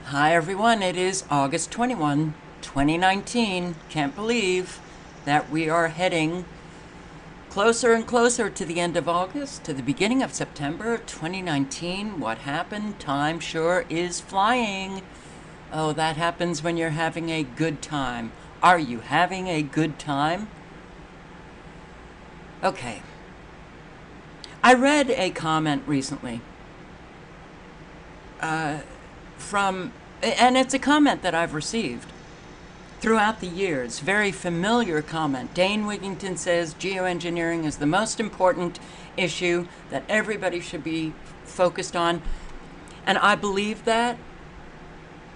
Hi everyone, it is August 21, 2019. Can't believe that we are heading closer and closer to the end of August, to the beginning of September 2019. What happened? Time sure is flying. Oh, that happens when you're having a good time. Are you having a good time? Okay. I read a comment recently and it's a comment that I've received throughout the years. Very familiar comment. Dane Wigington says geoengineering is the most important issue that everybody should be focused on. And I believe that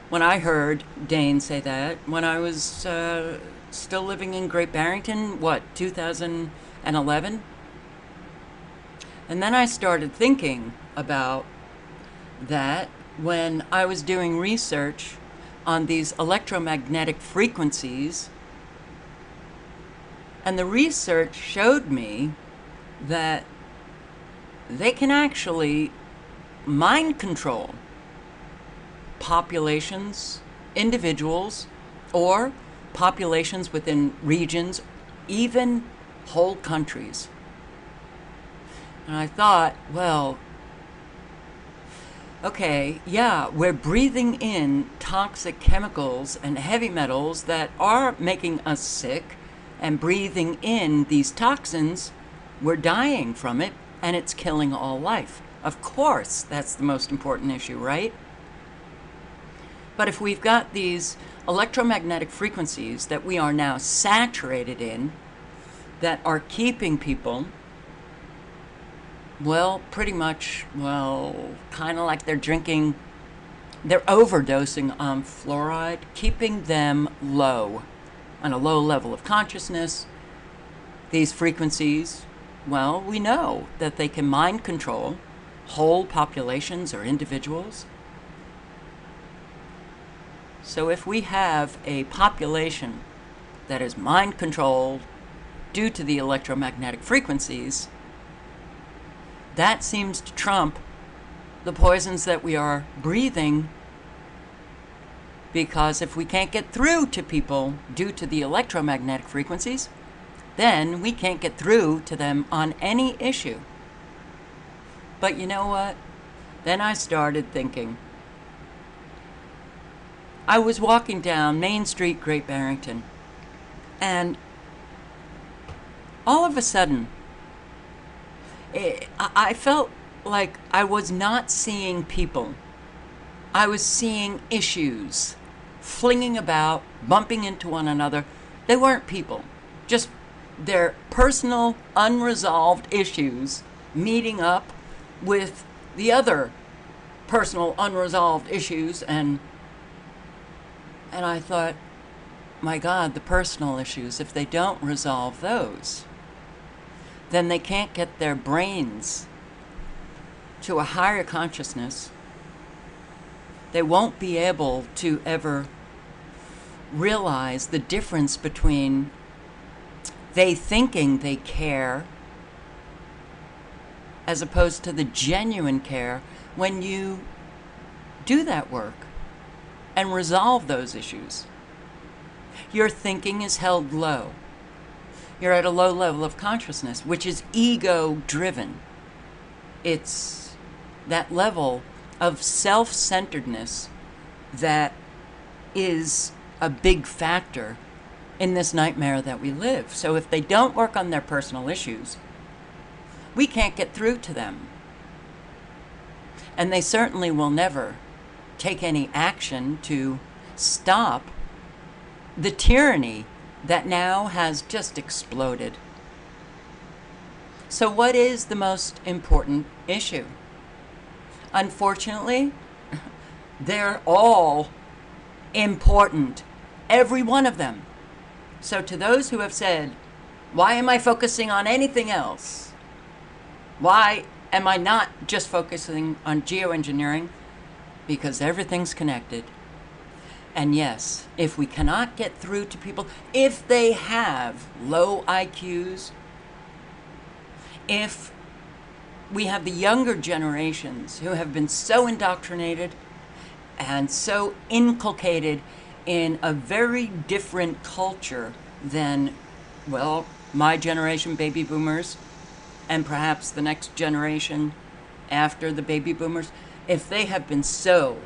when I heard Dane say that, when I was still living in Great Barrington, 2011? And then I started thinking about that when I was doing research on these electromagnetic frequencies, and the research showed me that they can actually mind control populations, individuals, or populations within regions, even whole countries. And I thought, well, okay, yeah, we're breathing in toxic chemicals and heavy metals that are making us sick, and breathing in these toxins, we're dying from it, and it's killing all life. Of course, that's the most important issue, right? But if we've got these electromagnetic frequencies that we are now saturated in, that are keeping people, well, pretty much, kind of like they're overdosing on fluoride, keeping them low, on a low level of consciousness. These frequencies, well, we know that they can mind control whole populations or individuals. So if we have a population that is mind controlled due to the electromagnetic frequencies, that seems to trump the poisons that we are breathing, because if we can't get through to people due to the electromagnetic frequencies, then we can't get through to them on any issue. But you know what? Then I started thinking. I was walking down Main Street, Great Barrington, and all of a sudden, I felt like I was not seeing people. I was seeing issues flinging about, bumping into one another. They weren't people, just their personal unresolved issues meeting up with the other personal unresolved issues. And I thought, my God, the personal issues, if they don't resolve those, then they can't get their brains to a higher consciousness. They won't be able to ever realize the difference between they thinking they care as opposed to the genuine care when you do that work and resolve those issues. Your thinking is held low. You're at a low level of consciousness, which is ego-driven. It's that level of self-centeredness that is a big factor in this nightmare that we live. So if they don't work on their personal issues, we can't get through to them. And they certainly will never take any action to stop the tyranny that now has just exploded. So what is the most important issue? Unfortunately, they're all important, every one of them. So to those who have said, why am I focusing on anything else? Why am I not just focusing on geoengineering? Because everything's connected. And yes, if we cannot get through to people, if they have low IQs, if we have the younger generations who have been so indoctrinated and so inculcated in a very different culture than, well, my generation, baby boomers, and perhaps the next generation after the baby boomers, if they have been so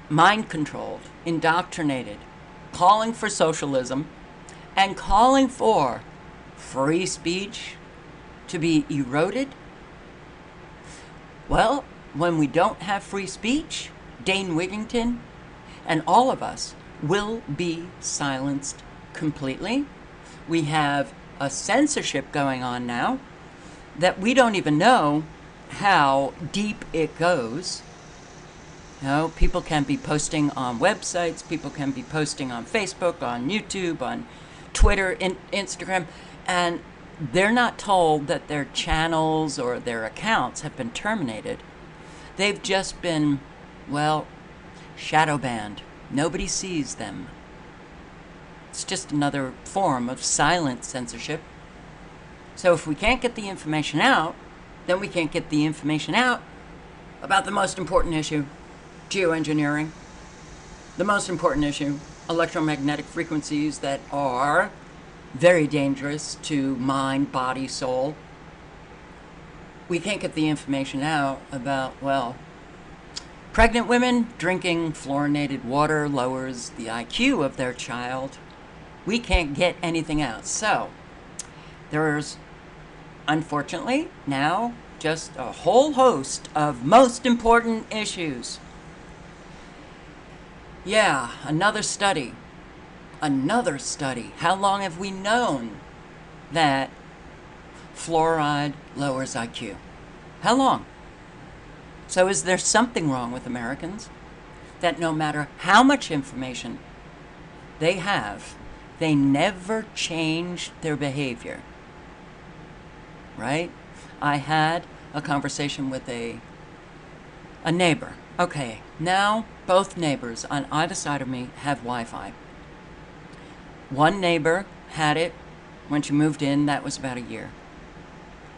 mind controlled, indoctrinated, calling for socialism and calling for free speech to be eroded, well, when we don't have free speech, Dane Wigington and all of us will be silenced completely. We have a censorship going on now that we don't even know how deep it goes. You know, people can be posting on websites, people can be posting on Facebook, on YouTube, on Twitter, Instagram, and they're not told that their channels or their accounts have been terminated. They've just been, well, shadow banned. Nobody sees them. It's just another form of silent censorship. So if we can't get the information out, then we can't get the information out about the most important issue, geoengineering. The most important issue, electromagnetic frequencies that are very dangerous to mind, body, soul. We can't get the information out about, well, pregnant women drinking fluorinated water lowers the IQ of their child. We can't get anything out. So there's, unfortunately, now just a whole host of most important issues. Yeah, another study. Another study. How long have we known that fluoride lowers IQ? How long? So is there something wrong with Americans that no matter how much information they have, they never change their behavior? Right? I had a conversation with a neighbor. Okay, now both neighbors on either side of me have Wi-Fi. One neighbor had it when she moved in. That was about a year.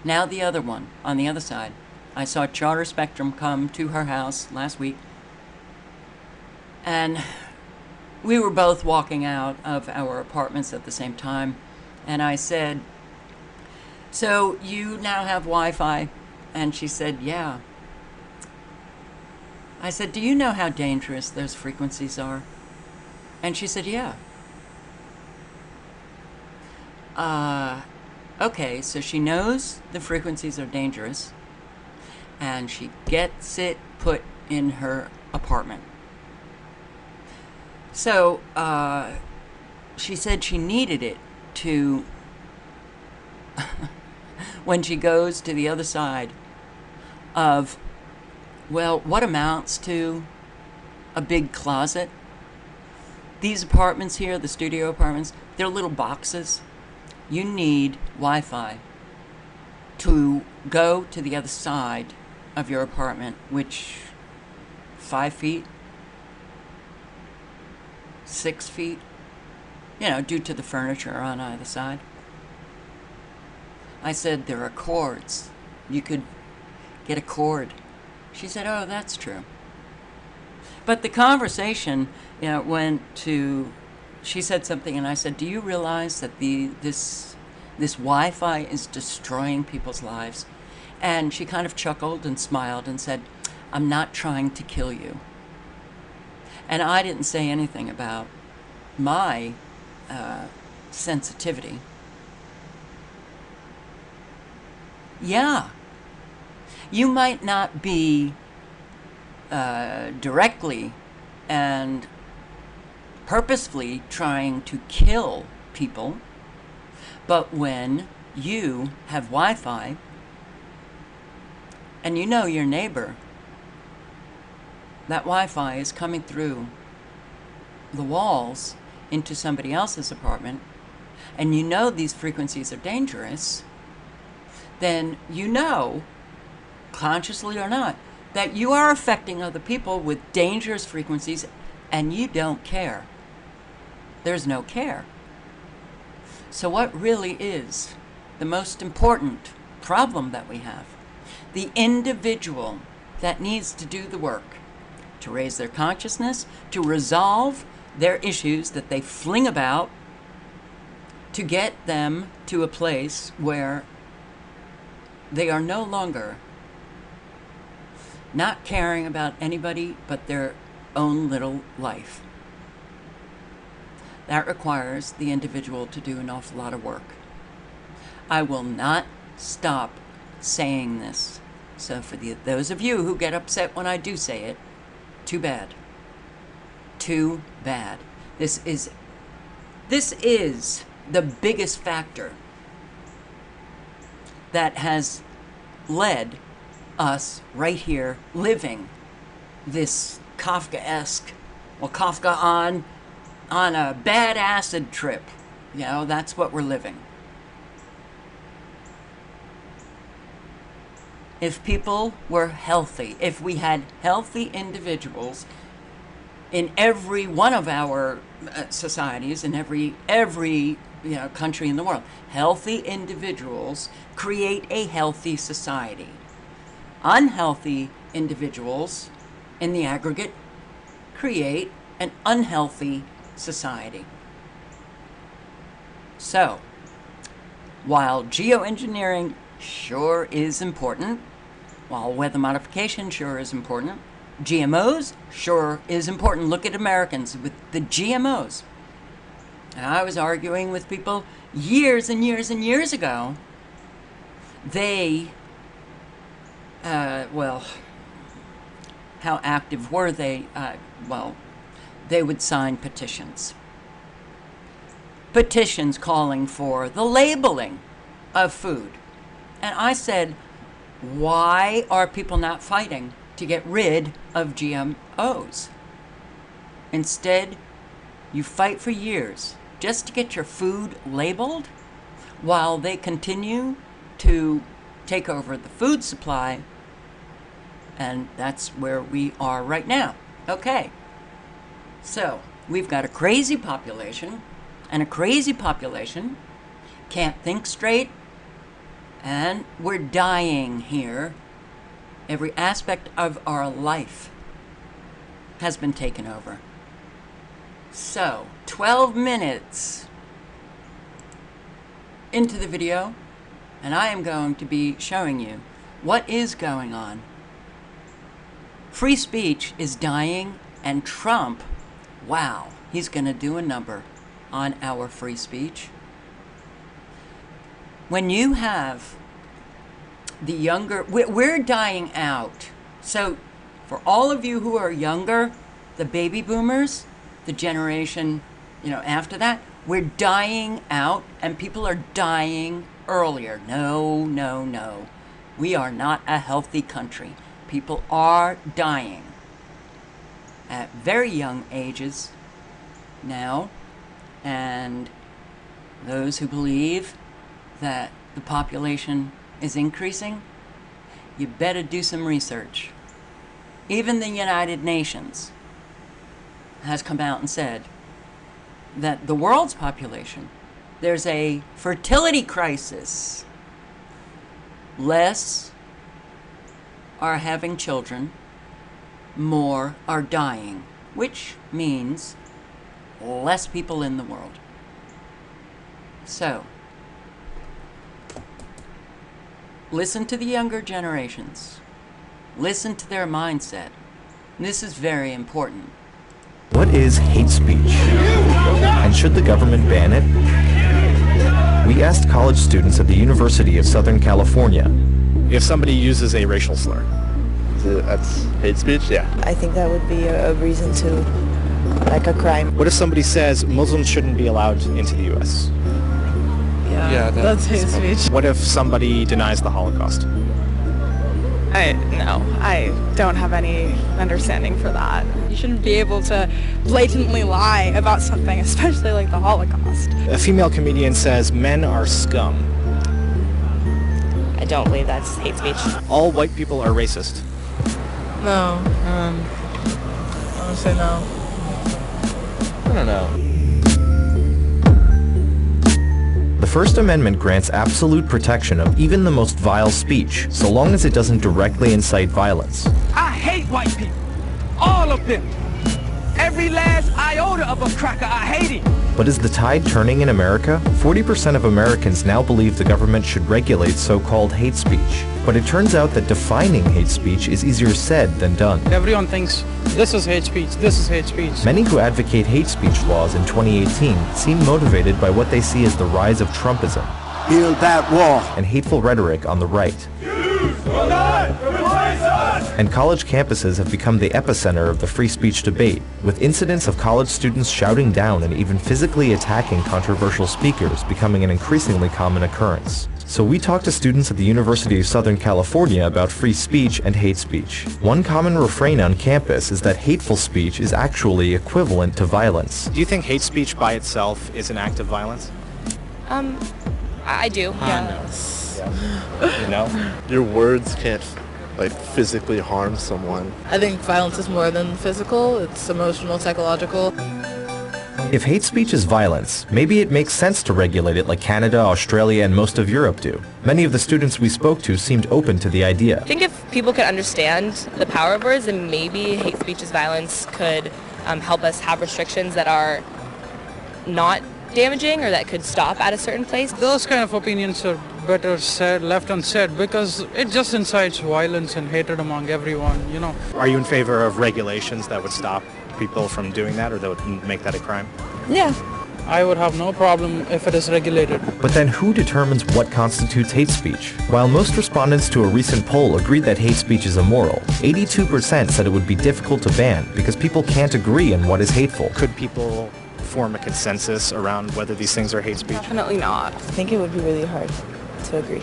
Now the other one, on the other side. I saw Charter Spectrum come to her house last week, and we were both walking out of our apartments at the same time, and I said, "So you now have Wi-Fi?" And she said, "Yeah." I said, "Do you know how dangerous those frequencies are?" And she said, "Yeah." Okay, so she knows the frequencies are dangerous, and she gets it put in her apartment. So, she said she needed it to, when she goes to the other side of, well, what amounts to a big closet. These apartments here, the studio apartments, they're little boxes. You need Wi-Fi to go to the other side of your apartment, which 5 feet, 6 feet, you know, due to the furniture on either side. I said, there are cords. You could get a cord. She said, oh, that's true. But the conversation, you know, went to, she said something, and I said, do you realize that this Wi-Fi is destroying people's lives? And she kind of chuckled and smiled and said, I'm not trying to kill you. And I didn't say anything about my sensitivity. Yeah, you might not be directly and purposefully trying to kill people, but when you have Wi-Fi and you know your neighbor, that Wi-Fi is coming through the walls into somebody else's apartment, and you know these frequencies are dangerous, then you know, consciously or not, that you are affecting other people with dangerous frequencies, and you don't care. There's no care. So what really is the most important problem that we have? The individual that needs to do the work to raise their consciousness, to resolve their issues that they fling about, to get them to a place where they are no longer not caring about anybody but their own little life. That requires the individual to do an awful lot of work. I will not stop saying this. So for those of you who get upset when I do say it, too bad. Too bad. This is the biggest factor that has led us right here living this Kafkaesque, well, Kafka on a bad acid trip. You know, that's what we're living. If people were healthy, if we had healthy individuals in every one of our societies, in every country in the world, healthy individuals create a healthy society. Unhealthy individuals, in the aggregate, create an unhealthy society. So, while geoengineering sure is important, while weather modification sure is important, GMOs sure is important. Look at Americans with the GMOs. And I was arguing with people years and years and years ago. They, well, how active were they? Well, they would sign petitions. Petitions calling for the labeling of food. And I said, why are people not fighting to get rid of GMOs? Instead, you fight for years just to get your food labeled while they continue to take over the food supply. And that's where we are right now. Okay. So, we've got a crazy population, and a crazy population can't think straight, and we're dying here. Every aspect of our life has been taken over. So, 12 minutes into the video, and I am going to be showing you what is going on. Free speech is dying, and Trump, wow, he's going to do a number on our free speech. When you have the younger, we're dying out. So for all of you who are younger, the baby boomers, the generation, after that, we're dying out, and people are dying earlier. No, no, no. We are not a healthy country. People are dying at very young ages now, and those who believe that the population is increasing, you better do some research. Even the United Nations has come out and said that the world's population, there's a fertility crisis. Less are having children, more are dying, which means less people in the world. So, listen to the younger generations. Listen to their mindset. This is very important. What is hate speech? And should the government ban it? We asked college students at the University of Southern California. If somebody uses a racial slur, that's hate speech? Yeah. I think that would be a reason to, like a crime. what if somebody says Muslims shouldn't be allowed into the U.S.? Yeah, that's hate speech. What if somebody denies the Holocaust? I don't have any understanding for that. You shouldn't be able to blatantly lie about something, especially like the Holocaust. A female comedian says men are scum. I don't believe that's hate speech. All white people are racist. No, I would say no. I don't know. The First Amendment grants absolute protection of even the most vile speech, so long as it doesn't directly incite violence. I hate white people. All of them. Every last iota of a cracker, I hate it. But is the tide turning in America? 40% of Americans now believe the government should regulate so-called hate speech. But it turns out that defining hate speech is easier said than done. Everyone thinks this is hate speech, this is hate speech. Many who advocate hate speech laws in 2018 seem motivated by what they see as the rise of Trumpism. Build that wall. And hateful rhetoric on the right. And college campuses have become the epicenter of the free speech debate, with incidents of college students shouting down and even physically attacking controversial speakers becoming an increasingly common occurrence. So we talked to students at the University of Southern California about free speech and hate speech. One common refrain on campus is that hateful speech is actually equivalent to violence. Do you think hate speech by itself is an act of violence? I do, yeah. You know, your words can't physically harm someone. I think violence is more than physical. It's emotional, psychological. If hate speech is violence, maybe it makes sense to regulate it like Canada, Australia, and most of Europe do. Many of the students we spoke to seemed open to the idea. I think if people could understand the power of words, then maybe hate speech as violence could help us have restrictions that are not damaging or that could stop at a certain place. Those kind of opinions are better said, left unsaid, because it just incites violence and hatred among everyone, you know. Are you in favor of regulations that would stop people from doing that or that would make that a crime? Yeah. I would have no problem if it is regulated. But then who determines what constitutes hate speech? While most respondents to a recent poll agreed that hate speech is immoral, 82% said it would be difficult to ban because people can't agree on what is hateful. Could people form a consensus around whether these things are hate speech? Definitely not. I think it would be really hard to agree.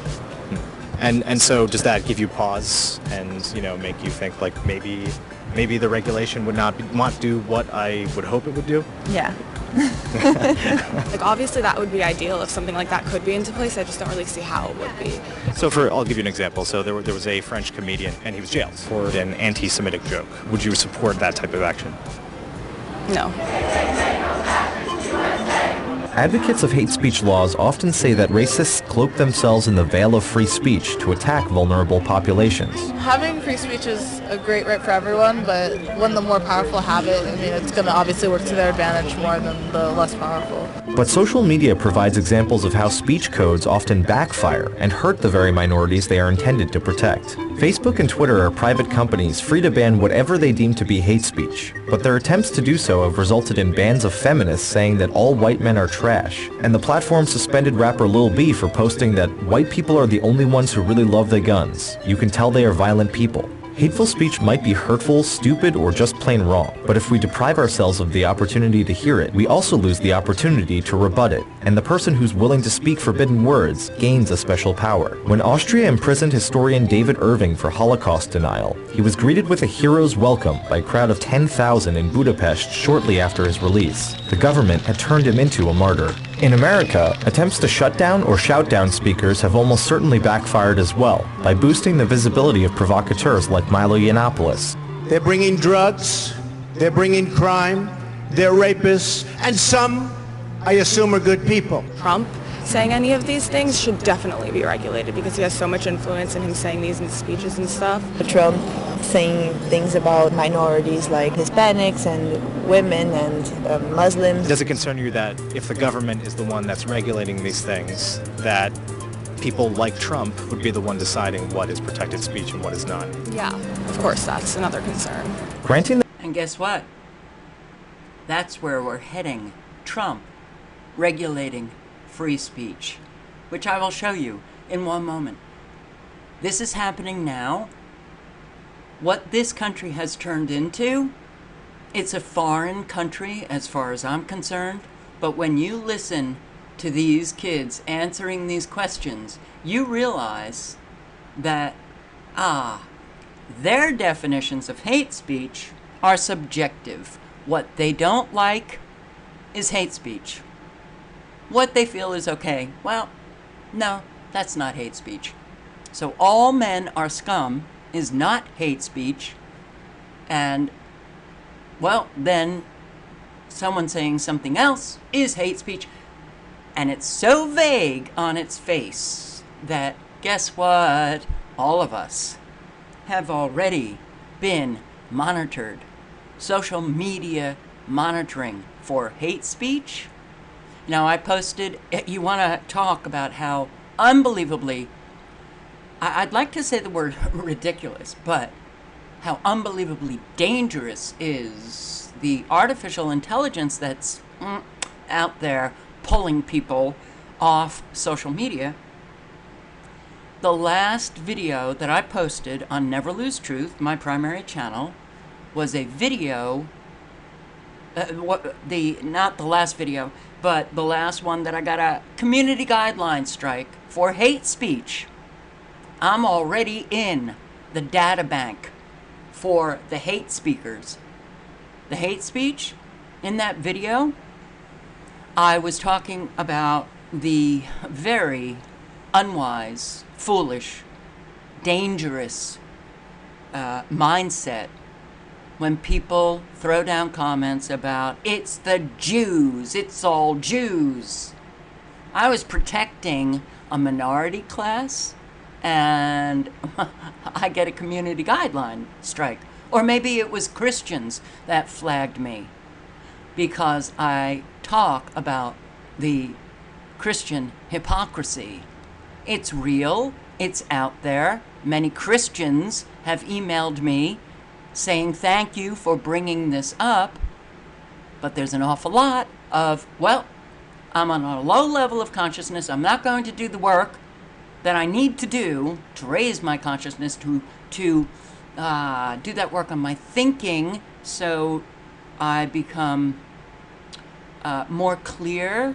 And so does that give you pause and, you know, make you think like maybe the regulation would not do what I would hope it would do? Yeah. Like obviously that would be ideal if something like that could be into place. I just don't really see how it would be. So I'll give you an example. So there was a French comedian and he was jailed for an anti-Semitic joke. Would you support that type of action? No. Advocates of hate speech laws often say that racists cloak themselves in the veil of free speech to attack vulnerable populations. Having free speech is a great right for everyone, but when the more powerful have it, I mean, it's going to obviously work to their advantage more than the less powerful. But social media provides examples of how speech codes often backfire and hurt the very minorities they are intended to protect. Facebook and Twitter are private companies free to ban whatever they deem to be hate speech, but their attempts to do so have resulted in bans of feminists saying that all white men are trash, and the platform suspended rapper Lil B for posting that white people are the only ones who really love their guns. You can tell they are violent people. Hateful speech might be hurtful, stupid, or just plain wrong, but if we deprive ourselves of the opportunity to hear it, we also lose the opportunity to rebut it, and the person who's willing to speak forbidden words gains a special power. When Austria imprisoned historian David Irving for Holocaust denial, he was greeted with a hero's welcome by a crowd of 10,000 in Budapest shortly after his release. The government had turned him into a martyr. In America, attempts to shut down or shout down speakers have almost certainly backfired as well, by boosting the visibility of provocateurs like Milo Yiannopoulos. They're bringing drugs, they're bringing crime, they're rapists, and some, I assume, are good people. Trump saying any of these things should definitely be regulated because he has so much influence in him saying these in speeches and stuff. Trump saying things about minorities like Hispanics and women and Muslims. Does it concern you that if the government is the one that's regulating these things, that people like Trump would be the one deciding what is protected speech and what is not? Yeah, of course, that's another concern. Granting And guess what? That's where we're heading. Trump regulating free speech, which I will show you in one moment. This is happening now. What this country has turned into, it's a foreign country as far as I'm concerned, but when you listen to these kids answering these questions, you realize that, their definitions of hate speech are subjective. What they don't like is hate speech. What they feel is okay. Well, no, that's not hate speech. So all men are scum is not hate speech, and, well, then someone saying something else is hate speech. And it's so vague on its face that, guess what? All of us have already been monitored social media monitoring for hate speech. Now, I posted, you want to talk about how unbelievably, I'd like to say the word ridiculous, but how unbelievably dangerous is the artificial intelligence that's out there pulling people off social media. The last video that I posted on Never Lose Truth, my primary channel, was a video, not the last video, but the last one that I got a community guideline strike for hate speech. I'm already in the data bank for the hate speakers. The hate speech in that video, I was talking about the very unwise, foolish, dangerous mindset when people throw down comments about, it's the Jews, it's all Jews. I was protecting a minority class, and I get a community guideline strike. Or maybe it was Christians that flagged me because I talk about the Christian hypocrisy. It's real, it's out there. Many Christians have emailed me saying thank you for bringing this up, but there's an awful lot of, well, I'm on a low level of consciousness, I'm not going to do the work that I need to do to raise my consciousness, to do that work on my thinking, so I become more clear,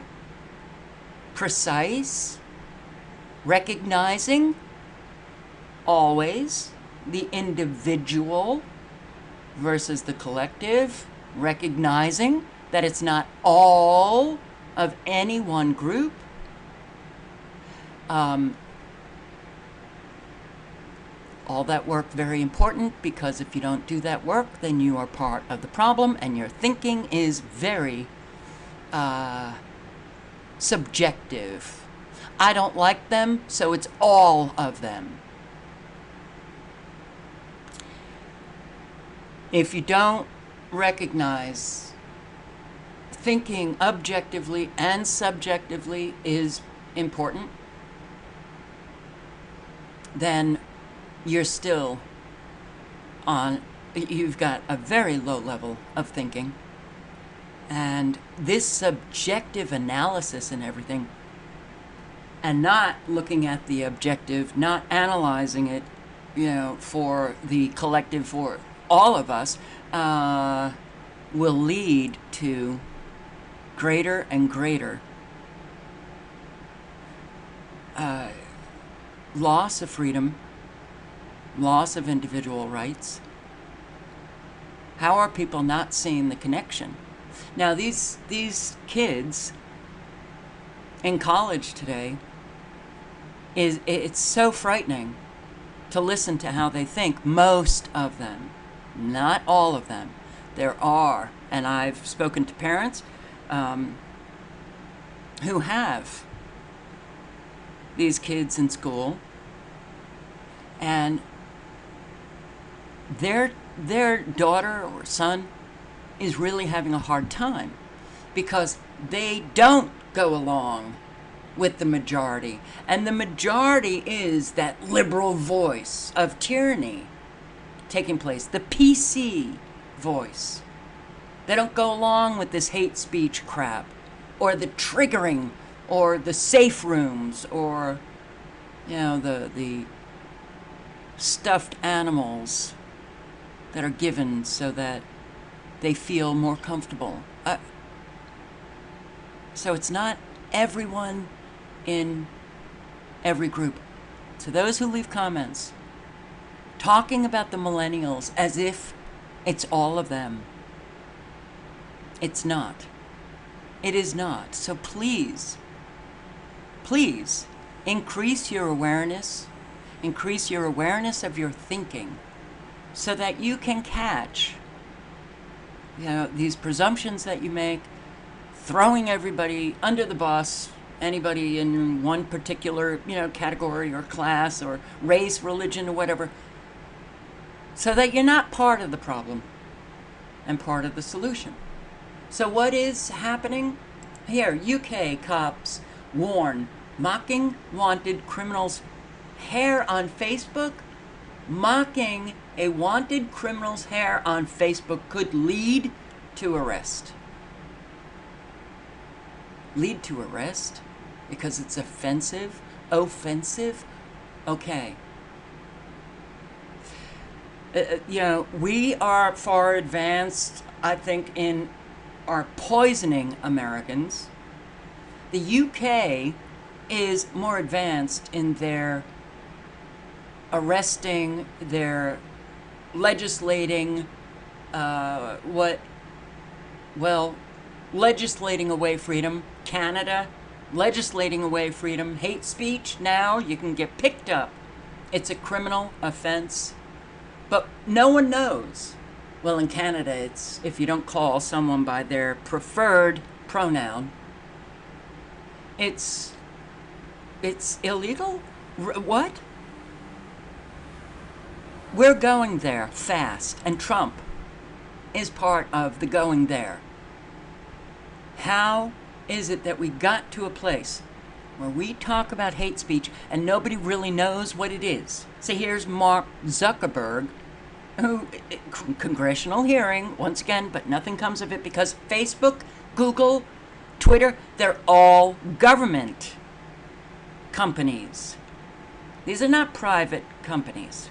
precise, recognizing always the individual versus the collective, recognizing that it's not all of any one group. All that work very important, because if you don't do that work, then you are part of the problem, and your thinking is very subjective. I don't like them, so it's all of them. If you don't recognize thinking objectively and subjectively is important, then you're still you've got a very low level of thinking. And this subjective analysis and everything, and not looking at the objective, not analyzing it, for the collective, for all of us, will lead to greater and greater loss of freedom, loss of individual rights. How are people not seeing the connection? Now, these kids in college today, it's so frightening to listen to how they think. Most of them, not all of them. There are, and I've spoken to parents who have these kids in school, and their daughter or son is really having a hard time because they don't go along with the majority. And the majority is that liberal voice of tyranny taking place, the PC voice. They don't go along with this hate speech crap, or the triggering, or the safe rooms, or the stuffed animals that are given so that they feel more comfortable. So it's not everyone in every group. To those who leave comments talking about the millennials as if it's all of them, it's not. It is not. So please, please increase your awareness of your thinking, so that you can catch these presumptions that you make, throwing everybody under the bus, anybody in one particular category or class or race, religion, or whatever, so that you're not part of the problem. and part of the solution. So what is happening? Here, UK cops warn mocking wanted criminals' hair on Facebook. Mocking a wanted criminal's hair on Facebook could lead to arrest. Lead to arrest? Because it's offensive? Offensive? Okay. We are far advanced, I think, in our poisoning Americans. The UK is more advanced in their arresting, their legislating, legislating away freedom. Canada, legislating away freedom. Hate speech, now you can get picked up. It's a criminal offense. But no one knows. Well, in Canada, it's if you don't call someone by their preferred pronoun, it's illegal? What? We're going there fast, and Trump is part of the going there. How is it that we got to a place where we talk about hate speech and nobody really knows what it is? So here's Mark Zuckerberg, who, congressional hearing, once again, but nothing comes of it because Facebook, Google, Twitter, they're all government companies. These are not private companies.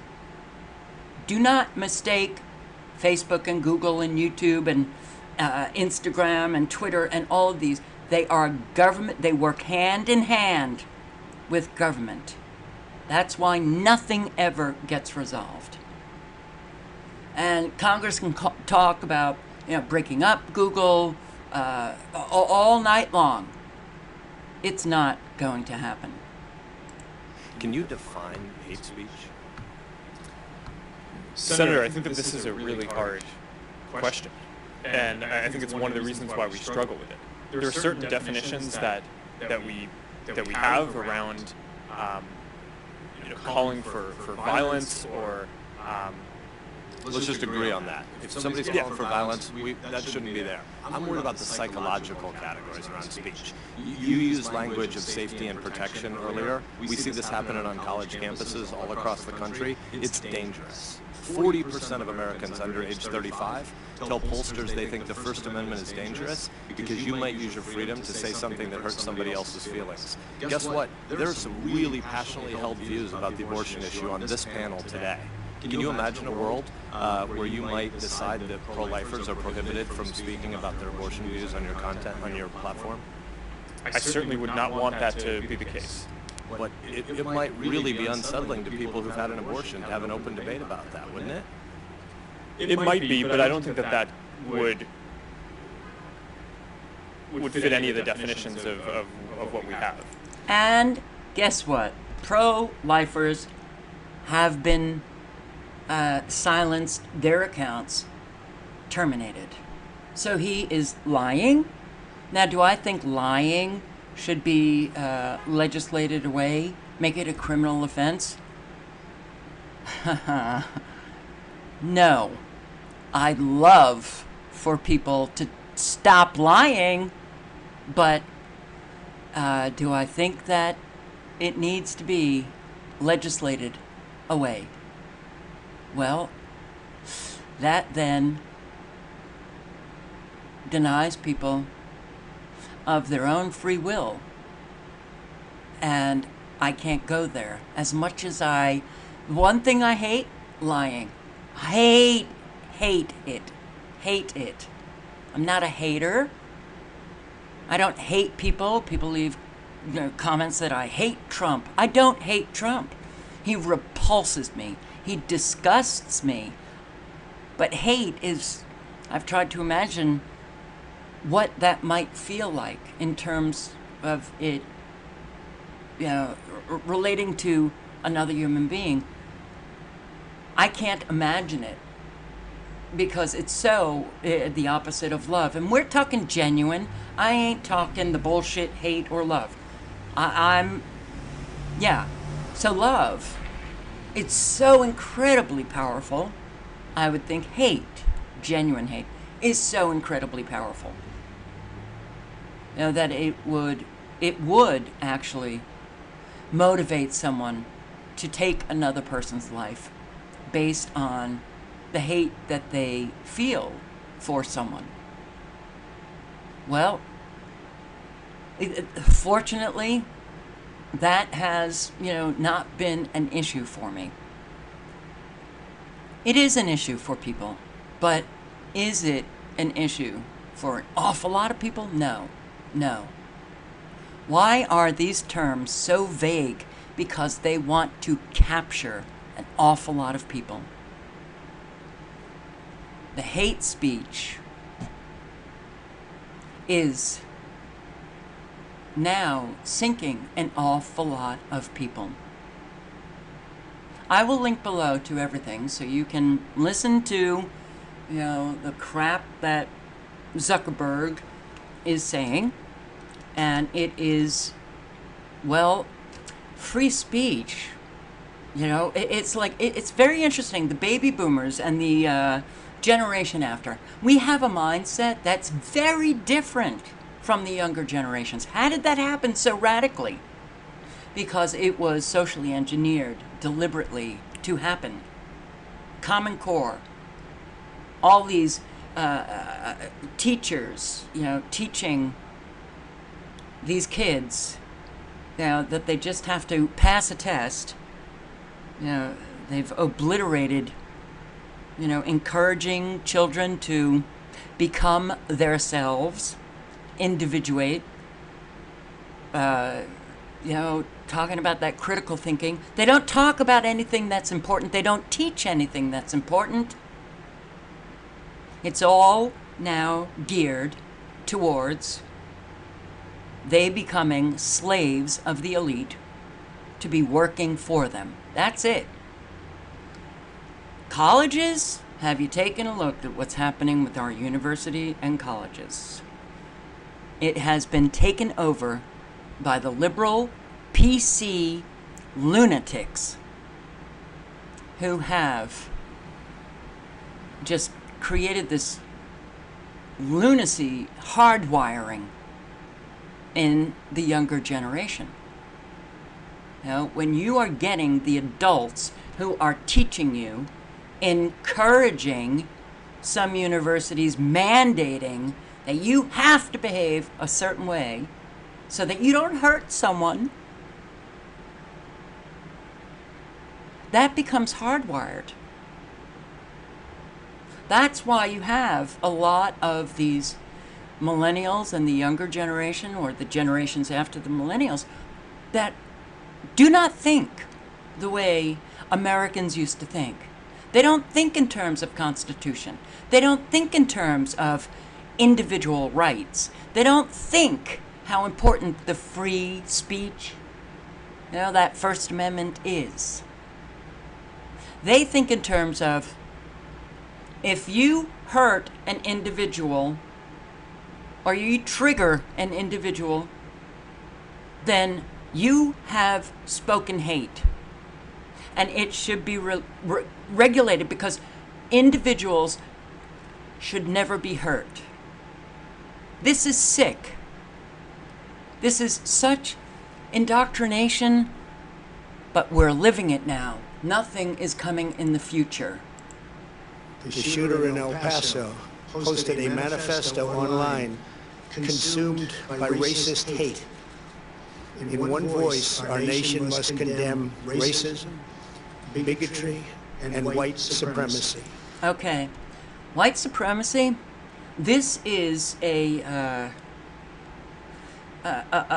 Do not mistake Facebook and Google and YouTube and Instagram and Twitter and all of these. They are government. They work hand in hand with government. That's why nothing ever gets resolved. And Congress can talk about, breaking up Google all night long. It's not going to happen. Can you define hate speech? Senator, I think that this is a really hard question. And I think it's one of the reasons why we struggle with it. There are certain definitions that we have around calling for violence or let's just agree on that. If somebody's calling for violence, that shouldn't be there. I'm worried about the psychological categories around speech. You used language of safety and protection earlier. We see this happening on college campuses all across the country. It's dangerous. 40% of Americans under age 35 tell pollsters they think the First Amendment is dangerous because you might use your freedom to say something that hurts somebody else's feelings. Guess what? There are some really passionately held views about the abortion issue on this panel today. Can you imagine a world where you might decide that pro-lifers are prohibited from speaking about their abortion views on your content, on your platform? I certainly would not want that to be the case. But it might really be unsettling to people who've had an abortion to have an open debate about that, wouldn't it? It might be, but I don't think that would fit any of the definitions of what we have. And guess what? Pro-lifers have been silenced, their accounts terminated. So he is lying. Now, do I think lying should be legislated away, make it a criminal offense? No. I'd love for people to stop lying, but do I think that it needs to be legislated away? Well, that then denies people of their own free will. And I can't go there. As much as one thing I hate, lying. Hate it. Hate it. I'm not a hater. I don't hate people. People leave comments that I hate Trump. I don't hate Trump. He repulses me. He disgusts me. But hate is, I've tried to imagine what that might feel like in terms of it, relating to another human being. I can't imagine it because it's so the opposite of love. And we're talking genuine. I ain't talking the bullshit hate or love. So love, it's so incredibly powerful. I would think hate, genuine hate, is so incredibly powerful. You know, that it would actually motivate someone to take another person's life based on the hate that they feel for someone. Well, fortunately, that has, not been an issue for me. It is an issue for people, but is it an issue for an awful lot of people? No. Why are these terms so vague? Because they want to capture an awful lot of people. The hate speech is now sinking an awful lot of people. I will link below to everything so you can listen to, the crap that Zuckerberg is saying. And it is, free speech. It's very interesting. The baby boomers and the generation after, we have a mindset that's very different from the younger generations. How did that happen so radically? Because it was socially engineered deliberately to happen. Common Core. All these teachers, teaching these kids, that they just have to pass a test. They've obliterated, encouraging children to become themselves, individuate, talking about that critical thinking. They don't talk about anything that's important. They don't teach anything that's important. It's all now geared towards they becoming slaves of the elite to be working for them. That's it. Colleges, have you taken a look at what's happening with our university and colleges? It has been taken over by the liberal PC lunatics who have just created this lunacy hardwiring in the younger generation. When you are getting the adults who are teaching you, encouraging some universities, mandating that you have to behave a certain way so that you don't hurt someone, that becomes hardwired. That's why you have a lot of these millennials and the younger generation, or the generations after the millennials, that do not think the way Americans used to think. They don't think in terms of Constitution. They don't think in terms of individual rights. They don't think how important the free speech, that First Amendment is. They think in terms of, if you hurt an individual or you trigger an individual, then you have spoken hate. And it should be regulated, because individuals should never be hurt. This is sick. This is such indoctrination, but we're living it now. Nothing is coming in the future. The shooter in El Paso posted a manifesto online consumed by racist hate. In one voice, our nation must condemn racism, bigotry, and white supremacy. Okay. White supremacy, this is a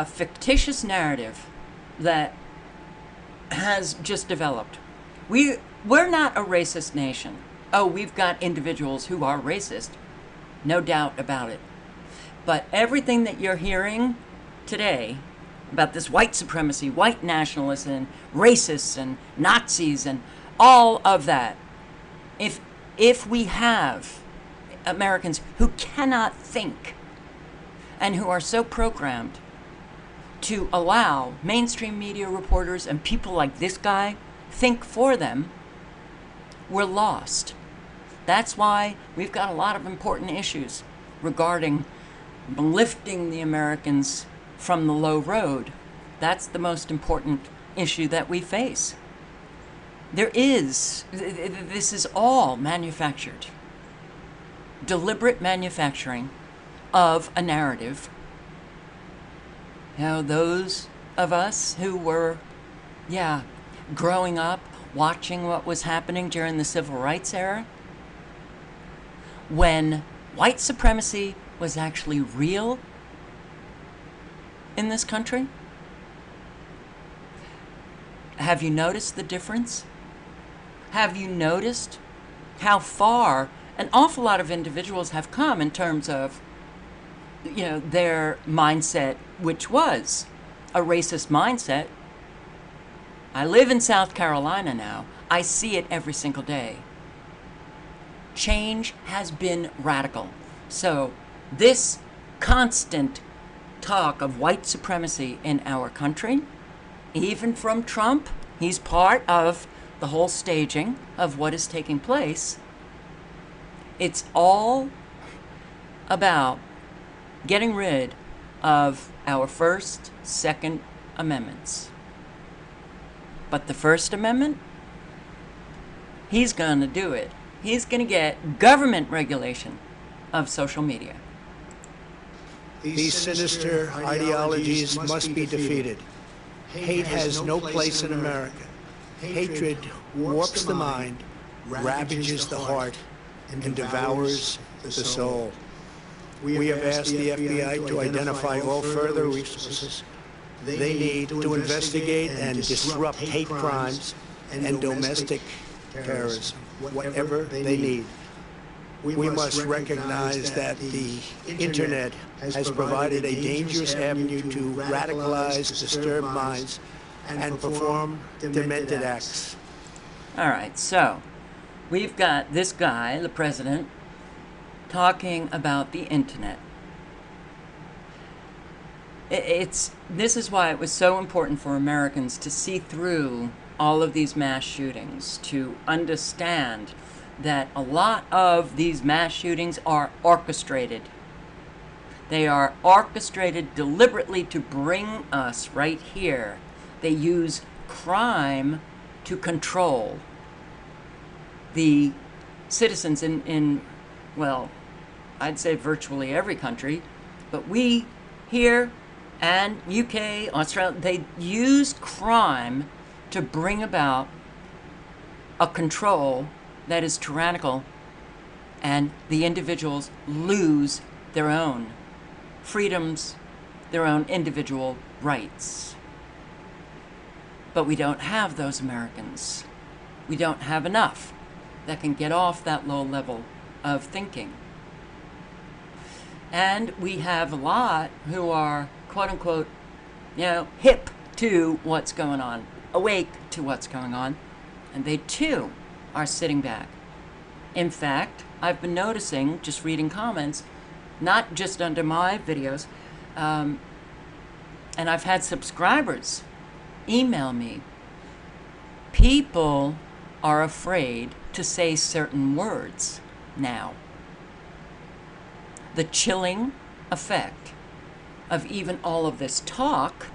fictitious narrative that has just developed. We're not a racist nation. Oh, we've got individuals who are racist, no doubt about it. But everything that you're hearing today about this white supremacy, white nationalists and racists and Nazis and all of that, if we have Americans who cannot think and who are so programmed to allow mainstream media reporters and people like this guy think for them, we're lost. That's why we've got a lot of important issues regarding lifting the Americans from the low road. That's the most important issue that we face. This is all manufactured. Deliberate manufacturing of a narrative. You know, those of us who were, growing up, watching what was happening during the Civil Rights era, when white supremacy was actually real in this country. Have you noticed the difference? Have you noticed how far an awful lot of individuals have come in terms of, their mindset, which was a racist mindset? I live in South Carolina now. I see it every single day. Change has been radical. So this constant talk of white supremacy in our country, even from Trump, he's part of the whole staging of what is taking place. It's all about getting rid of our First, Second Amendments. But the First Amendment, he's going to do it. He's going to get government regulation of social media. These sinister ideologies must be defeated. Hate has no place in America. Hatred warps the mind, ravages the heart, and devours the soul. We have asked the FBI to identify all further resources they need to investigate and disrupt hate crimes and domestic terrorism, whatever they need. We must recognize that the Internet has provided a dangerous avenue to radicalize disturbed minds and perform demented acts. All right, so we've got this guy, the president, talking about the Internet. This is why it was so important for Americans to see through all of these mass shootings, to understand that a lot of these mass shootings are orchestrated. They are orchestrated deliberately to bring us right here. They use crime to control the citizens in well, I'd say virtually every country, but we here and UK, Australia, they used crime to bring about a control that is tyrannical, and the individuals lose their own freedoms, their own individual rights. But we don't have those Americans. We don't have enough that can get off that low level of thinking. And we have a lot who are, quote unquote, hip to what's going on, awake to what's going on, and they too are sitting back. In fact, I've been noticing, just reading comments, not just under my videos, and I've had subscribers email me. People are afraid to say certain words now. The chilling effect of even all of this talk,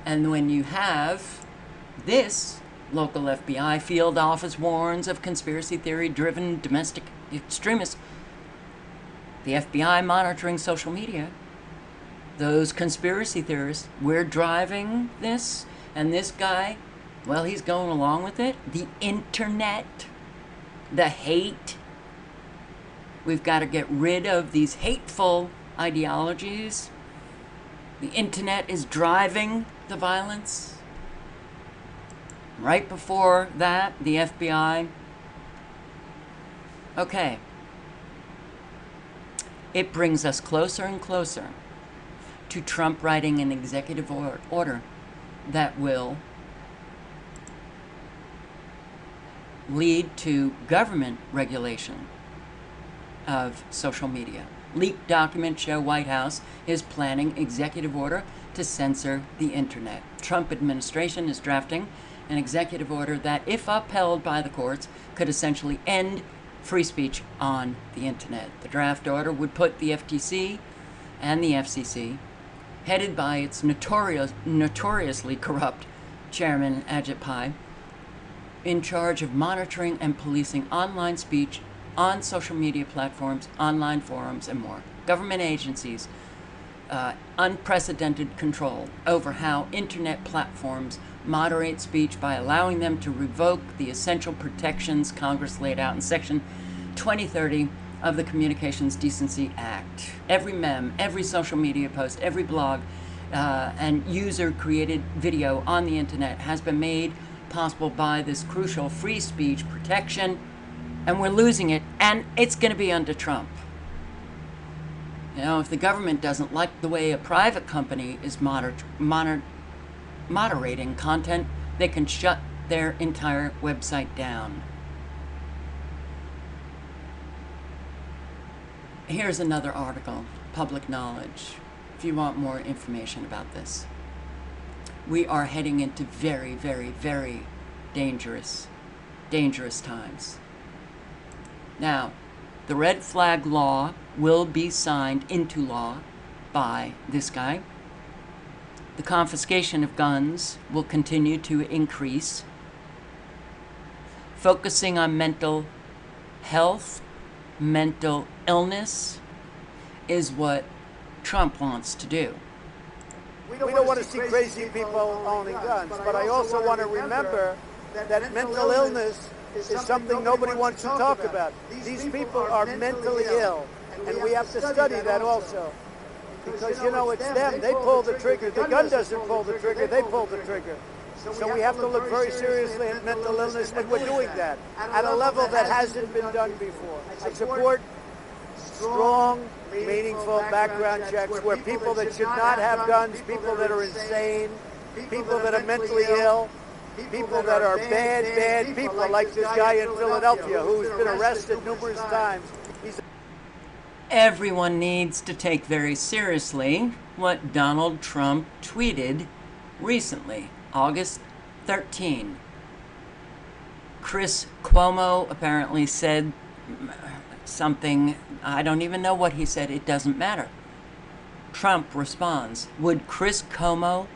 and when you have this local FBI field office warns of conspiracy theory-driven domestic extremists, the FBI monitoring social media, those conspiracy theorists, we're driving this, and this guy, well, he's going along with it. The Internet, the hate. We've got to get rid of these hateful ideologies. The Internet is driving the violence. Right before that, the FBI. Okay. It brings us closer and closer to Trump writing an executive order that will lead to government regulation of social media. Leaked documents show White House is planning executive order to censor the Internet. Trump administration is drafting an executive order that, if upheld by the courts, could essentially end free speech on the internet. The draft order would put the FTC and the FCC, headed by its notoriously corrupt chairman Ajit Pai, in charge of monitoring and policing online speech on social media platforms, online forums, and more. Government agencies, unprecedented control over how internet platforms moderate speech by allowing them to revoke the essential protections Congress laid out in Section 2030 of the Communications Decency Act. Every meme, every social media post, every blog, and user-created video on the internet has been made possible by this crucial free speech protection, and we're losing it, and it's going to be under Trump. You know, if the government doesn't like the way a private company is moderating content, they can shut their entire website down. Here's another article, Public Knowledge, if you want more information about this. We are heading into very, very, very dangerous times. Now, the red flag law will be signed into law by this guy. The confiscation of guns will continue to increase. Focusing on mental health, mental illness is what Trump wants to do. We don't want to see crazy people owning guns, but I also want to remember that mental illness is something nobody wants to talk about. These people are mentally ill, and we have to study that also. Because, you know, it's them. They pull the trigger. The gun doesn't pull the trigger. They pull the trigger. So we have to look very seriously at mental illness, and we're doing that at a level that hasn't been done before. I support strong, meaningful background checks where people that should not have guns, people that are insane, people that are mentally ill, people that are bad people, like this guy in Philadelphia who's been arrested numerous times. Everyone needs to take very seriously what Donald Trump tweeted recently, August 13. Chris Cuomo apparently said something, I don't even know what he said, it doesn't matter. Trump responds, would Chris Cuomo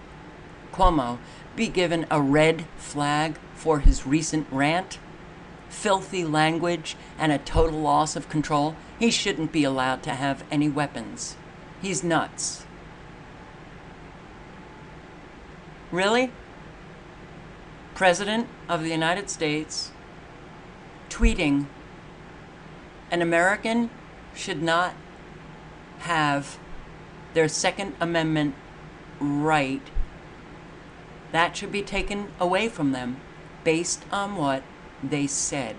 be given a red flag for his recent rant? Filthy language and a total loss of control? He shouldn't be allowed to have any weapons. He's nuts. Really? President of the United States tweeting an American should not have their Second Amendment right. That should be taken away from them based on what they said.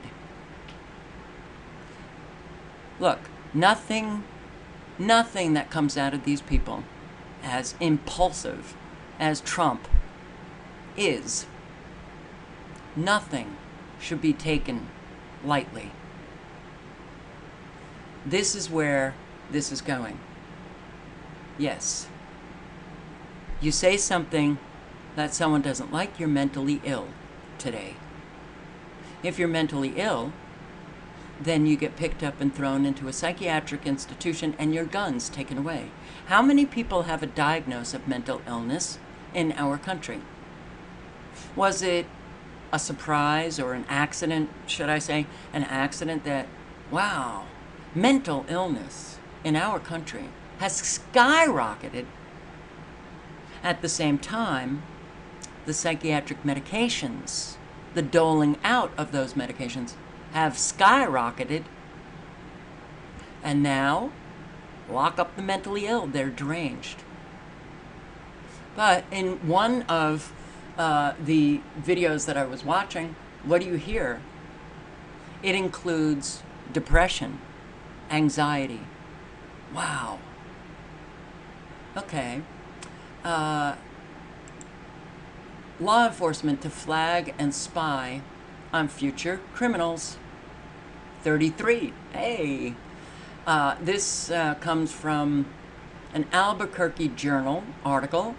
Look, nothing that comes out of these people, as impulsive as Trump is, nothing should be taken lightly. This is where this is going. Yes. You say something that someone doesn't like, you're mentally ill today. If you're mentally ill, then you get picked up and thrown into a psychiatric institution and your guns taken away. How many people have a diagnosis of mental illness in our country? Was it a surprise or an accident, should I say, an accident that, wow, mental illness in our country has skyrocketed? At the same time, the psychiatric medications, the doling out of those medications have skyrocketed, and now lock up the mentally ill, they're deranged. But in one of the videos that I was watching, what do you hear? It includes depression, anxiety. Wow. Okay. Law enforcement to flag and spy on future criminals. 33. Hey. This comes from an Albuquerque Journal article,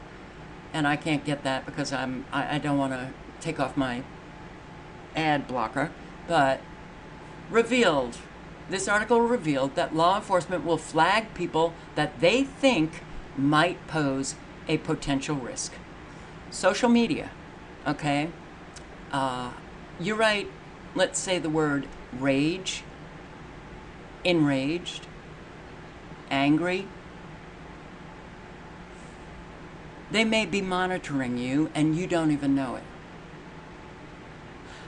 and I can't get that because I don't want to take off my ad blocker, but this article revealed that law enforcement will flag people that they think might pose a potential risk. Social media, okay? You write, let's say the word rage, enraged, angry. They may be monitoring you and you don't even know it.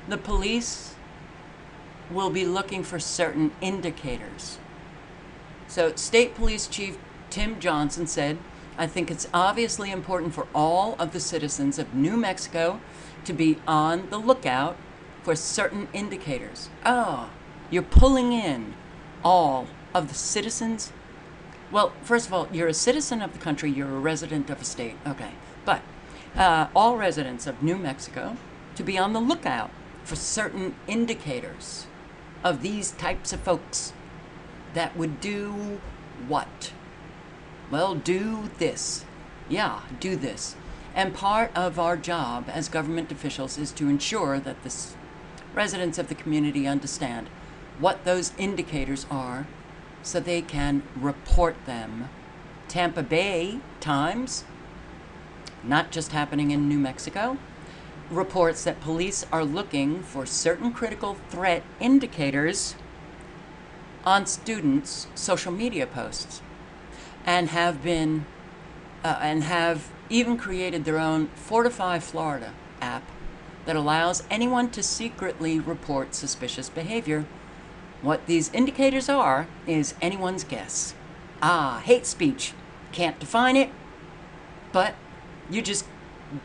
The police will be looking for certain indicators. So State Police Chief Tim Johnson said, I think it's obviously important for all of the citizens of New Mexico to be on the lookout for certain indicators. Oh, you're pulling in all of the citizens. Well, first of all, you're a citizen of the country, you're a resident of a state, okay. But all residents of New Mexico to be on the lookout for certain indicators of these types of folks that would do what? Well, do this. Yeah, do this. And part of our job as government officials is to ensure that the residents of the community understand what those indicators are so they can report them. Tampa Bay Times, not just happening in New Mexico, reports that police are looking for certain critical threat indicators on students' social media posts and have been and have even created their own Fortify Florida app that allows anyone to secretly report suspicious behavior. What these indicators are is anyone's guess. Hate speech. Can't define it, but you just,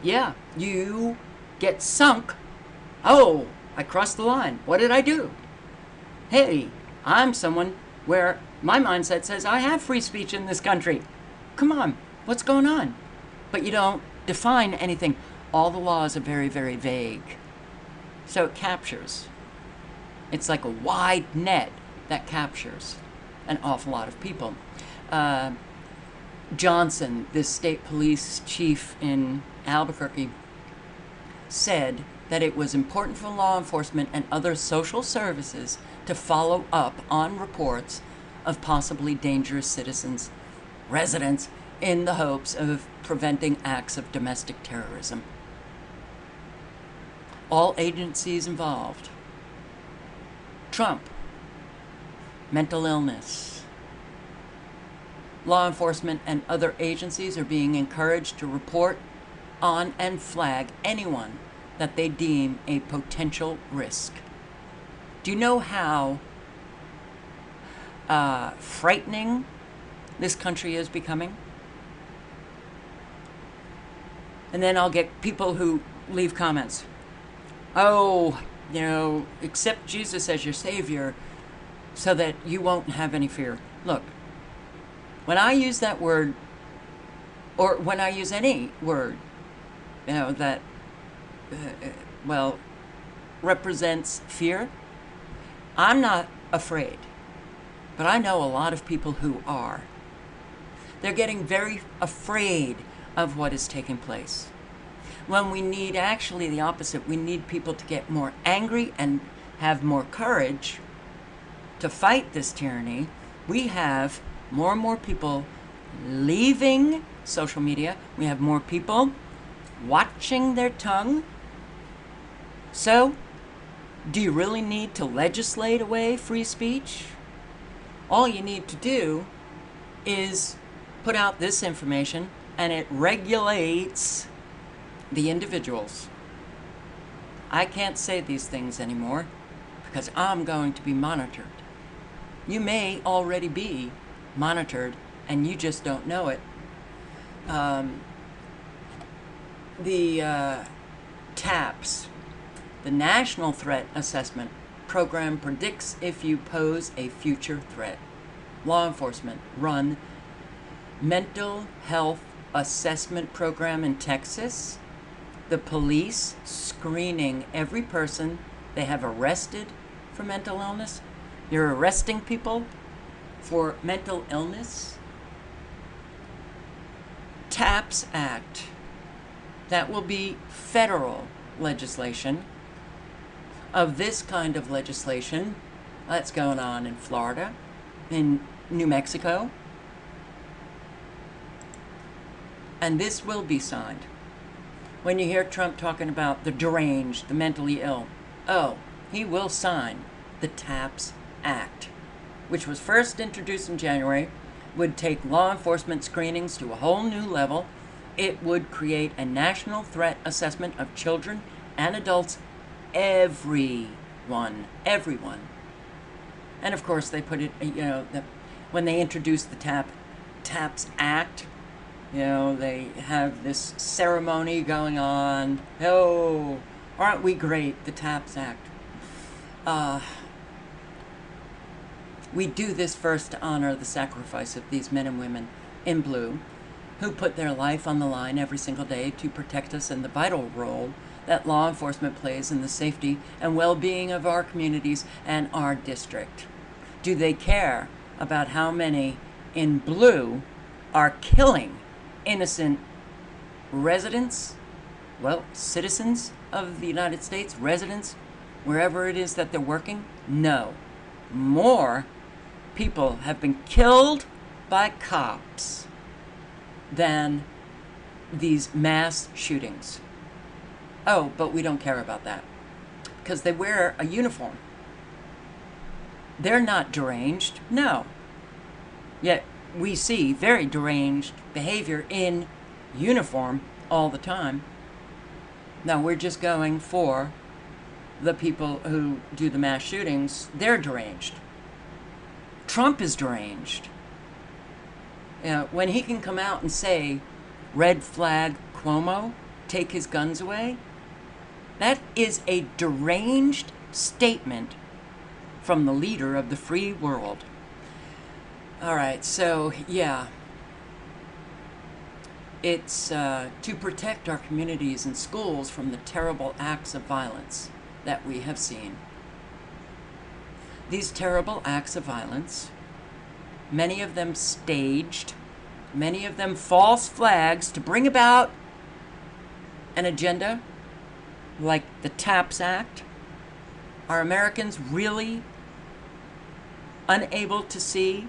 you get sunk. Oh, I crossed the line. What did I do? Hey, I'm someone where my mindset says I have free speech in this country. Come on, what's going on? But you don't define anything. All the laws are very, very vague. So it captures. It's like a wide net that captures an awful lot of people. Johnson, this state police chief in Albuquerque, said that it was important for law enforcement and other social services to follow up on reports of possibly dangerous citizens, residents, in the hopes of preventing acts of domestic terrorism. All agencies involved. Trump, mental illness. Law enforcement and other agencies are being encouraged to report on and flag anyone that they deem a potential risk. Do you know how frightening this country is becoming? And then I'll get people who leave comments. Oh, accept Jesus as your Savior so that you won't have any fear. Look, when I use that word, or when I use any word, that, represents fear, I'm not afraid. But I know a lot of people who are. They're getting very afraid of what is taking place. When we need actually the opposite. We need people to get more angry and have more courage to fight this tyranny. We have more and more people leaving social media. We have more people watching their tongue. So, do you really need to legislate away free speech? All you need to do is put out this information and it regulates the individuals. I can't say these things anymore because I'm going to be monitored. You may already be monitored and you just don't know it. The TAPS, the National Threat Assessment Program, predicts if you pose a future threat. Law enforcement run mental health assessment program in Texas. The police screening every person they have arrested for mental illness. You're arresting people for mental illness. TAPS Act. That will be federal legislation. Of this kind of legislation That's going on in Florida, in New Mexico. And this will be signed. When you hear Trump talking about the deranged, the mentally ill, oh, he will sign the TAPS Act, which was first introduced in January, would take law enforcement screenings to a whole new level. It would create a national threat assessment of children and adults, everyone. And of course, they put it, when they introduced the TAPS Act, they have this ceremony going on. Oh, aren't we great, the TAPS Act. We do this first to honor the sacrifice of these men and women in blue who put their life on the line every single day to protect us in the vital role that law enforcement plays in the safety and well-being of our communities and our district. Do they care about how many in blue are killing innocent residents, citizens of the United States, residents, wherever it is that they're working? No. More people have been killed by cops than these mass shootings. Oh, but we don't care about that because they wear a uniform. They're not deranged, no. Yet we see very deranged behavior in uniform all the time. No, we're just going for the people who do the mass shootings. They're deranged. Trump is deranged. When he can come out and say, red flag Cuomo, take his guns away, that is a deranged statement from the leader of the free world. All right, so yeah, it's to protect our communities and schools from the terrible acts of violence that we have seen. These terrible acts of violence, many of them staged, many of them false flags to bring about an agenda like the TAPS Act. Are Americans really unable to see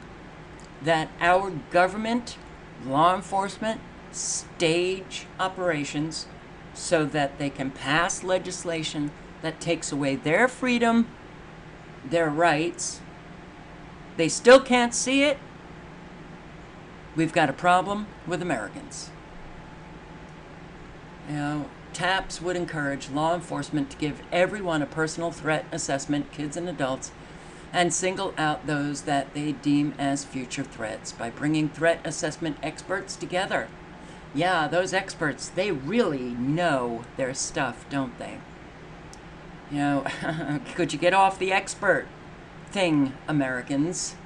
that our government, law enforcement, stage operations so that they can pass legislation that takes away their freedom, their rights? They still can't see it. We've got a problem with Americans. TAPS would encourage law enforcement to give everyone a personal threat assessment, kids and adults, and single out those that they deem as future threats by bringing threat assessment experts together. Yeah, those experts, they really know their stuff, don't they? Could you get off the expert thing, Americans?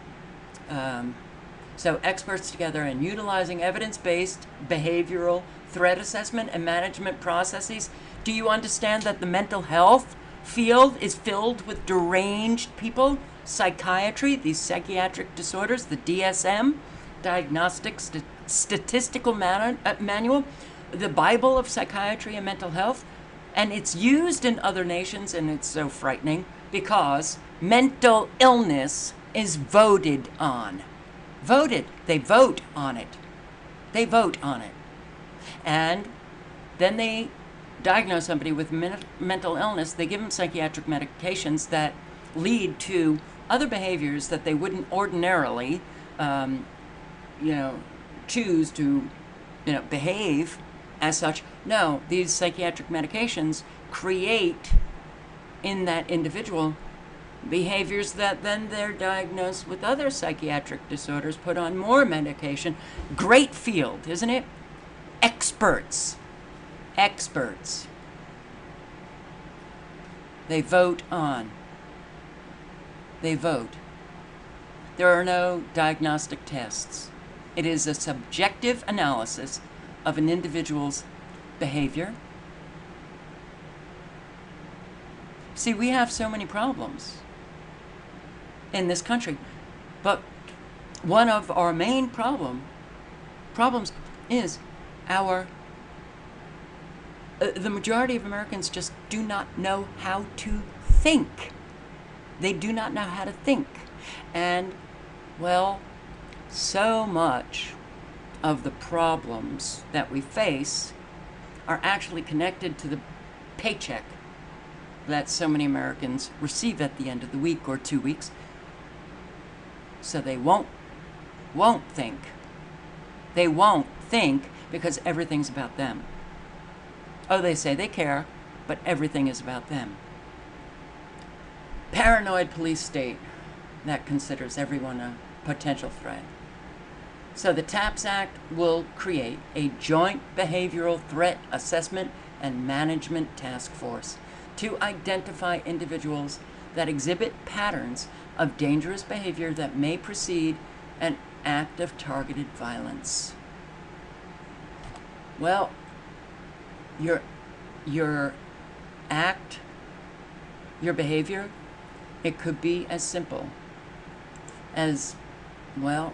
So experts together and utilizing evidence-based behavioral threat assessment and management processes. Do you understand that the mental health field is filled with deranged people? Psychiatry, these psychiatric disorders, the DSM, Diagnostic Statistical Manual, the Bible of Psychiatry and Mental Health. And it's used in other nations, and it's so frightening because mental illness is voted on. Voted. They vote on it. They vote on it. And then they diagnose somebody with mental illness. They give them psychiatric medications that lead to other behaviors that they wouldn't ordinarily, choose to, behave as such. No, these psychiatric medications create in that individual behaviors that then they're diagnosed with other psychiatric disorders, put on more medication. Great field, isn't it? Experts. They vote on. They vote. There are no diagnostic tests. It is a subjective analysis of an individual's behavior. See, we have so many problems in this country, but one of our main problems is the majority of Americans just do not know how to think. They do not know how to think. And, well, so much of the problems that we face are actually connected to the paycheck that so many Americans receive at the end of the week or 2 weeks. So they won't think. They won't think because everything's about them. Oh, they say they care, but everything is about them. Paranoid police state that considers everyone a potential threat. So the TAPS Act will create a joint behavioral threat assessment and management task force to identify individuals that exhibit patterns of dangerous behavior that may precede an act of targeted violence. Well, your act, your behavior, it could be as simple as, well,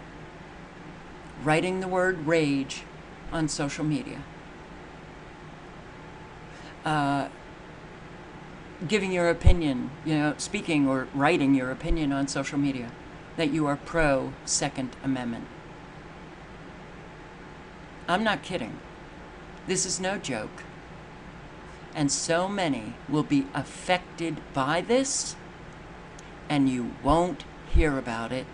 writing the word rage on social media. Giving your opinion, speaking or writing your opinion on social media that you are pro Second Amendment. I'm not kidding. This is no joke. And so many will be affected by this, and you won't hear about it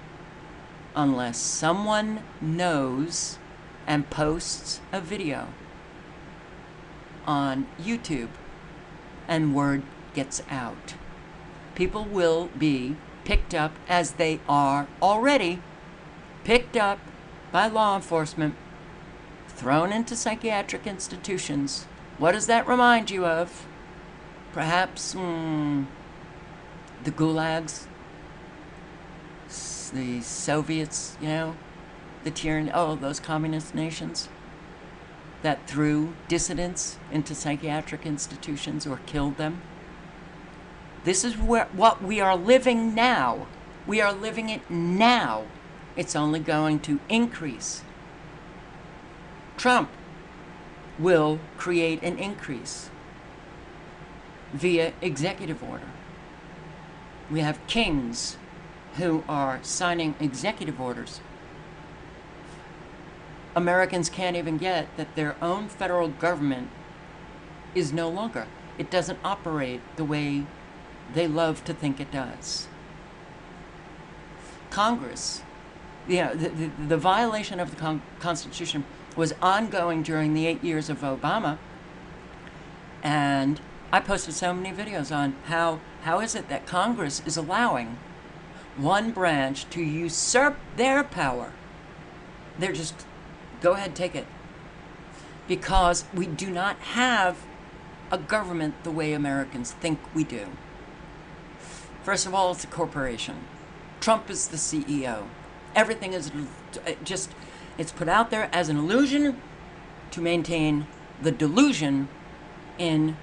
unless someone knows and posts a video on YouTube and word gets out. People will be picked up, as they are already picked up by law enforcement, thrown into psychiatric institutions. What does that remind you of? Perhaps the gulags, the Soviets, the tyranny, those communist nations that threw dissidents into psychiatric institutions or killed them. This is what we are living now. We are living it now. It's only going to increase. Trump will create an increase via executive order. We have kings who are signing executive orders. Americans can't even get that their own federal government is no longer. It doesn't operate the way they love to think it does. Congress, the violation of the Constitution was ongoing during the 8 years of Obama. And I posted so many videos on how is it that Congress is allowing one branch to usurp their power. They're just, go ahead, take it. Because we do not have a government the way Americans think we do. First of all, it's a corporation. Trump is the CEO. Everything is just, it's put out there as an illusion to maintain the delusion in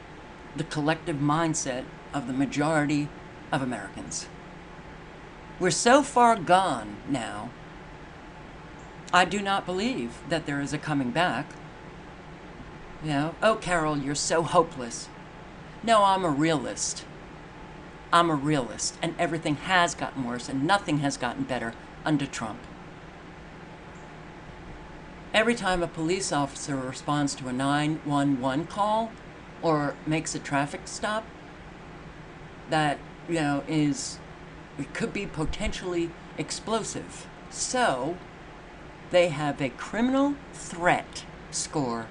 the collective mindset of the majority of Americans. We're so far gone now, I do not believe that there is a coming back. Oh, Carol, you're so hopeless. No, I'm a realist. I'm a realist, and everything has gotten worse, and nothing has gotten better under Trump. Every time a police officer responds to a 911 call or makes a traffic stop that, it could be potentially explosive. So they have a criminal threat score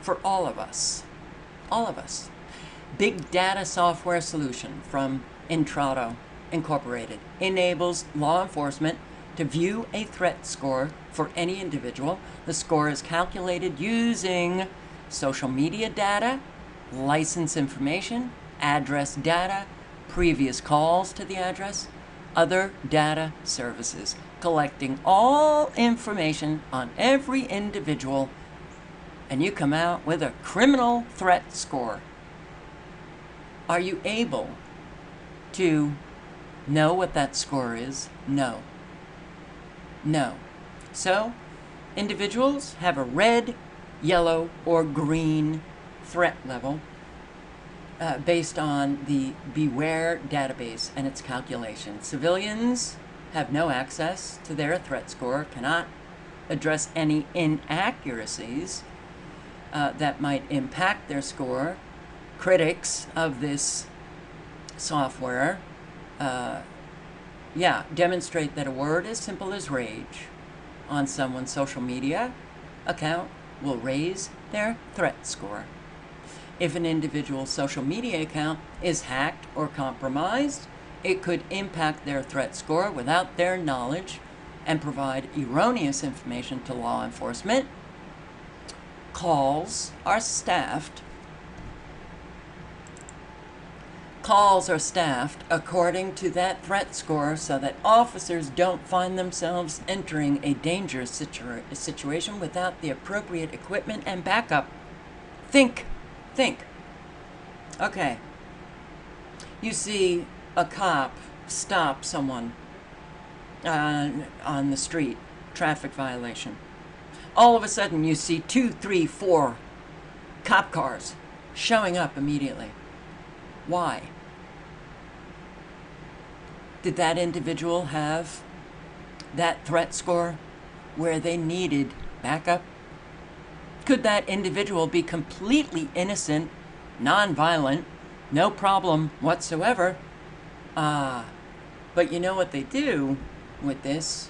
for all of us. All of us. Big data software solution from Intrado Incorporated enables law enforcement to view a threat score for any individual. The score is calculated using social media data, license information, address data, previous calls to the address, other data services, collecting all information on every individual, and you come out with a criminal threat score. Are you able to know what that score is? No. No. So, individuals have a red, yellow, or green threat level, based on the Beware database and its calculations. Civilians have no access to their threat score, cannot address any inaccuracies that might impact their score. Critics of this software demonstrate that a word as simple as rage on someone's social media account will raise their threat score. If an individual's social media account is hacked or compromised, it could impact their threat score without their knowledge and provide erroneous information to law enforcement. Calls are staffed according to that threat score so that officers don't find themselves entering a dangerous situation without the appropriate equipment and backup. Think. Okay. You see a cop stop someone on the street, traffic violation. All of a sudden you see 2, 3, 4 cop cars showing up immediately. Why? Did that individual have that threat score where they needed backup? Could that individual be completely innocent, non-violent, no problem whatsoever? But you know what they do with this?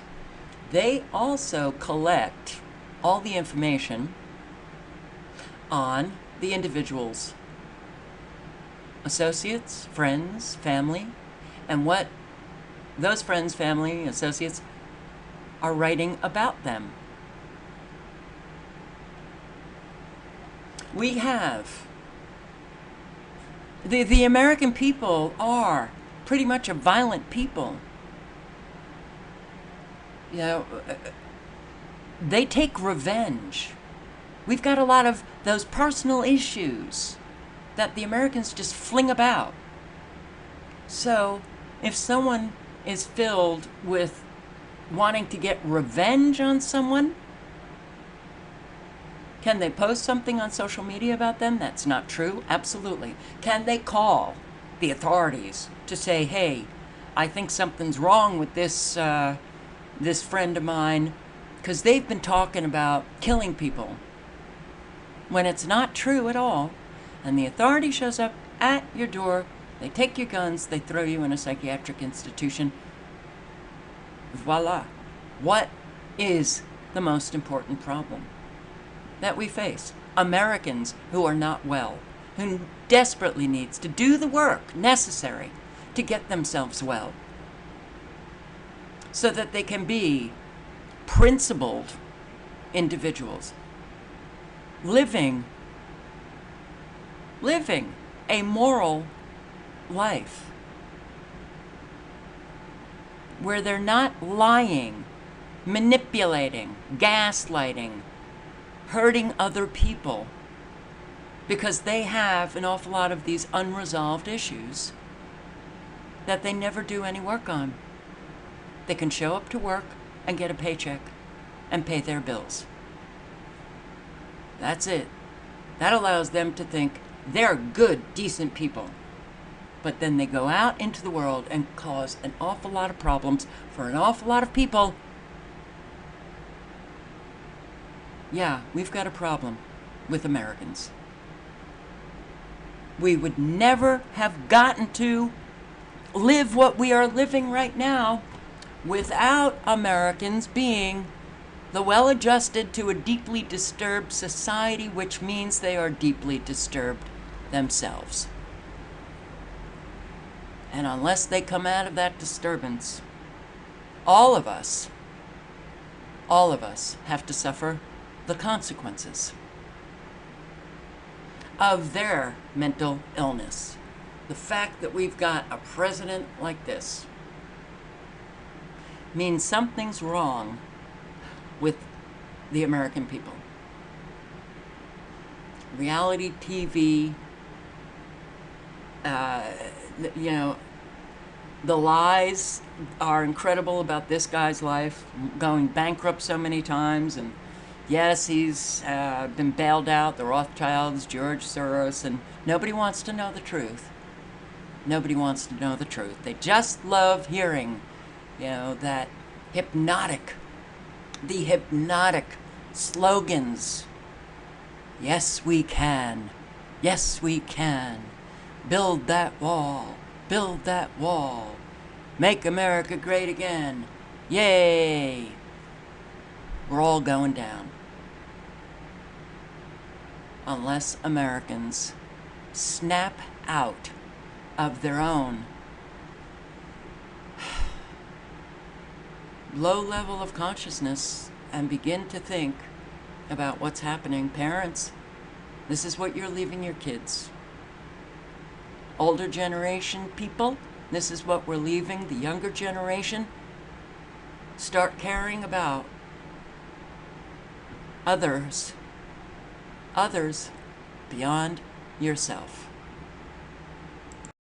They also collect all the information on the individual's associates, friends, family, and what those friends, family, associates are writing about them. We have the American people are pretty much a violent people. You know, they take revenge. We've got a lot of those personal issues that the Americans just fling about. So if someone is filled with wanting to get revenge on someone, can they post something on social media about them that's not true? Absolutely. Can they call the authorities to say, hey, I think something's wrong with this this friend of mine, because they've been talking about killing people, when it's not true at all, and the authority shows up at your door, they take your guns, they throw you in a psychiatric institution. Voila. What is the most important problem that we face? Americans who are not well, who desperately needs to do the work necessary to get themselves well, so that they can be principled individuals, living a moral life where they're not lying, manipulating, gaslighting, hurting other people because they have an awful lot of these unresolved issues that they never do any work on. They can show up to work and get a paycheck and pay their bills. That's it. That allows them to think they're good, decent people. But then they go out into the world and cause an awful lot of problems for an awful lot of people. Yeah, we've got a problem with Americans. We would never have gotten to live what we are living right now without Americans being the well-adjusted to a deeply disturbed society, which means they are deeply disturbed themselves. And unless they come out of that disturbance, all of us have to suffer the consequences of their mental illness. The fact that we've got a president like this means something's wrong with the American people. Reality TV, you know, the lies are incredible about this guy's life, going bankrupt so many times, and Yes, he's been bailed out, the Rothschilds, George Soros, and nobody wants to know the truth. Nobody wants to know the truth. They just love hearing, that the hypnotic slogans. Yes, we can. Yes, we can. Build that wall. Build that wall. Make America great again. Yay! We're all going down. Unless Americans snap out of their own low level of consciousness and begin to think about what's happening. Parents, this is what you're leaving your kids. Older generation people, this is what we're leaving the younger generation. Start caring about others beyond yourself.